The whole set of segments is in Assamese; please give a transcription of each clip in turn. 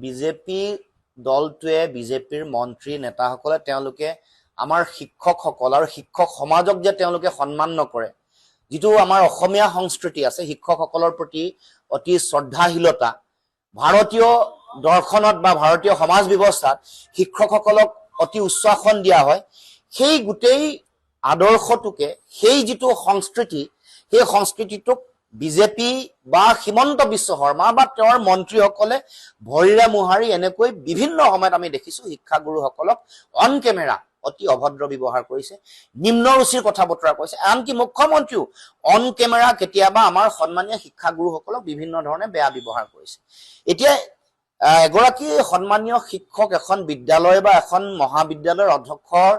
বিজেপি দলটোৱে বিজেপিৰ মন্ত্ৰী নেতাসকলে তেওঁলোকে আমাৰ শিক্ষকসকল আৰু শিক্ষক সমাজক যে তেওঁলোকে সন্মান নকৰে, যিটো আমাৰ অসমীয়া সংস্কৃতি আছে শিক্ষকসকলৰ প্ৰতি অতি শ্ৰদ্ধাশীলতা, ভাৰতীয় দৰ্শনত বা ভাৰতীয় সমাজ ব্যৱস্থাত শিক্ষকসকলক অতি উচ্চ আসন দিয়া হয়, সেই গোটেই আদৰ্শটোকে সেই যিটো সংস্কৃতি সেই সংস্কৃতিটোক বিজেপি বা হিমন্ত বিশ্ব শৰ্মা বা তেওঁৰ মন্ত্ৰীসকলে ভৰিৰে মোহাৰি এনেকৈ বিভিন্ন সময়ত আমি দেখিছো শিক্ষাগুৰুসকলক অন কেমেৰা অতি অভদ্ৰ ব্যৱহাৰ কৰিছে, নিম্ন ৰুচিৰ কথা বতৰা কৈছে। আনকি মুখ্যমন্ত্ৰীও অন কেমেৰা কেতিয়াবা আমাৰ সন্মানীয় শিক্ষাগুৰুসকলক বিভিন্ন ধৰণে বেয়া ব্যৱহাৰ কৰিছে। এতিয়া এগৰাকী সন্মানীয় শিক্ষক এখন বিদ্যালয় বা এখন মহাবিদ্যালয়ৰ অধ্যক্ষৰ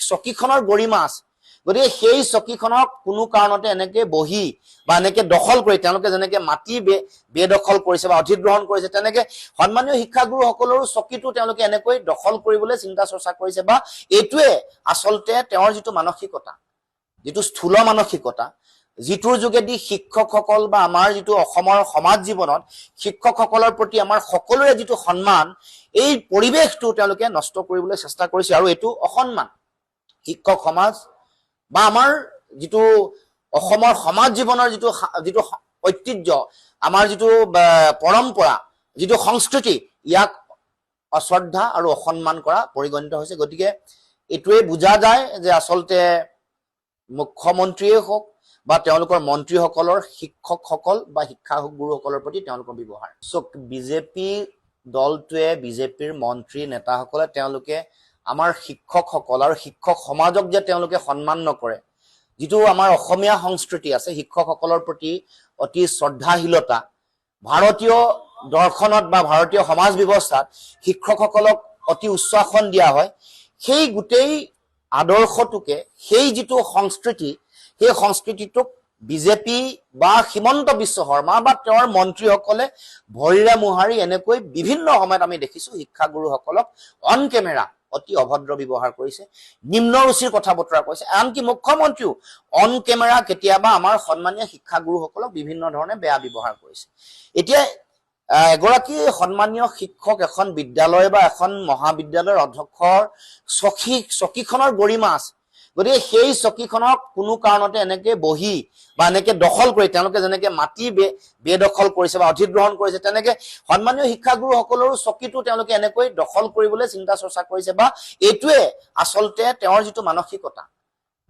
চকীখনৰ গৰিমা আছে, গতিকে সেই চকীখনক কোনো কাৰণতে এনেকে বহি বা এনেকে দখল কৰি তেওঁলোকে যেনেকে মাটি বেদখল কৰিছে বা অধিগ্ৰহণ কৰিছে, তেনেকে সন্মানীয় শিক্ষাগুৰুসকলৰো চকীটো তেওঁলোকে এনেকৈ দখল কৰিবলৈ চিন্তা চৰ্চা কৰিছে। বা এইটোৱে আচলতে তেওঁৰ যিটো মানসিকতা, যিটো স্থূল মানসিকতা, যিটোৰ যোগেদি শিক্ষকসকল বা আমাৰ যিটো অসমৰ সমাজ জীৱনত শিক্ষকসকলৰ প্ৰতি আমাৰ সকলোৰে যিটো সন্মান, এই পৰিৱেশটো তেওঁলোকে নষ্ট কৰিবলৈ চেষ্টা কৰিছে। আৰু এইটো অসন্মান শিক্ষক সমাজ বা আমাৰ যিটো অসমৰ সমাজ জীৱনৰ যিটো ঐতিহ্য, আমাৰ যিটো পৰম্পৰা, যিটো সংস্কৃতি, ইয়াক অশ্ৰদ্ধা আৰু অসন্মান কৰা পৰিগণিত হৈছে। গতিকে এইটোৱে বুজা যায় যে আচলতে মুখ্যমন্ত্ৰীয়ে হওক বা তেওঁলোকৰ মন্ত্ৰীসকলৰ শিক্ষকসকল বা শিক্ষাগুৰুসকলৰ প্ৰতি তেওঁলোকৰ ব্যৱহাৰ। বিজেপি দলটোৱে বিজেপিৰ মন্ত্ৰী নেতাসকলে তেওঁলোকে আমাৰ শিক্ষকসকল আৰু শিক্ষক সমাজক যে তেওঁলোকে সন্মান নকৰে, যিটো আমাৰ অসমীয়া সংস্কৃতি আছে শিক্ষকসকলৰ প্ৰতি অতি শ্ৰদ্ধাশীলতা, ভাৰতীয় দৰ্শনত বা ভাৰতীয় সমাজ ব্যৱস্থাত শিক্ষকসকলক অতি উচ্চ আসন দিয়া হয়, সেই গোটেই আদৰ্শটোকে সেই যিটো সংস্কৃতি সেই সংস্কৃতিটোক বিজেপি বা হিমন্ত বিশ্ব শৰ্মা বা তেওঁৰ মন্ত্ৰীসকলে ভৰিৰে মোহাৰি এনেকৈ বিভিন্ন সময়ত আমি দেখিছো শিক্ষাগুৰুসকলক অন কেমেৰা অতি অভদ্ৰ ব্যৱহাৰ কৰিছে, নিম্ন ৰুচিৰ কথা বতৰা কৈছে। আনকি মুখ্যমন্ত্ৰীও অন কেমেৰা কেতিয়াবা আমাৰ সন্মানীয় শিক্ষাগুৰুসকলক বিভিন্ন ধৰণে বেয়া ব্যৱহাৰ কৰিছে। এতিয়া এগৰাকী সন্মানীয় শিক্ষক এখন বিদ্যালয় বা এখন মহাবিদ্যালয়ৰ অধ্যক্ষৰ চকীখনৰ গৰিমা আছে, গতিকে সেই চকীখনক কোনো কাৰণতে এনেকে বহি বা এনেকে দখল কৰি তেওঁলোকে যেনেকে মাটি বেদখল কৰিছে বা অধিগ্ৰহণ কৰিছে, তেনেকে সন্মানীয় শিক্ষাগুৰুসকলৰো চকীটো তেওঁলোকে এনেকৈ দখল কৰিবলৈ চিন্তা চৰ্চা কৰিছে। বা এইটোৱে আচলতে তেওঁৰ যিটো মানসিকতা,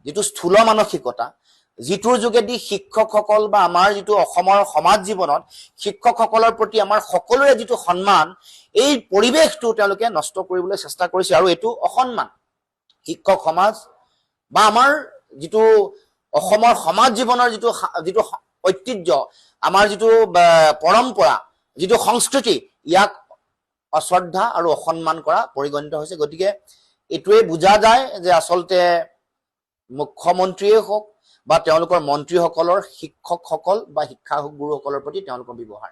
যিটো স্থূল মানসিকতা, যিটোৰ যোগেদি শিক্ষকসকল বা আমাৰ যিটো অসমৰ সমাজ জীৱনত শিক্ষকসকলৰ প্ৰতি আমাৰ সকলোৰে যিটো সন্মান, এই পৰিৱেশটো তেওঁলোকে নষ্ট কৰিবলৈ চেষ্টা কৰিছে। আৰু এইটো অসন্মান শিক্ষক সমাজ বা আমাৰ যিটো অসমৰ সমাজ জীৱনৰ যিটো ঐতিহ্য, আমাৰ যিটো পৰম্পৰা, যিটো সংস্কৃতি, ইয়াক অশ্ৰদ্ধা আৰু অসন্মান কৰা পৰিগণিত হৈছে। গতিকে এইটোৱে বুজা যায় যে আচলতে মুখ্যমন্ত্ৰীয়ে হওক বা তেওঁলোকৰ মন্ত্ৰীসকলৰ শিক্ষকসকল বা শিক্ষাগুৰুসকলৰ প্ৰতি তেওঁলোকৰ ব্যৱহাৰ।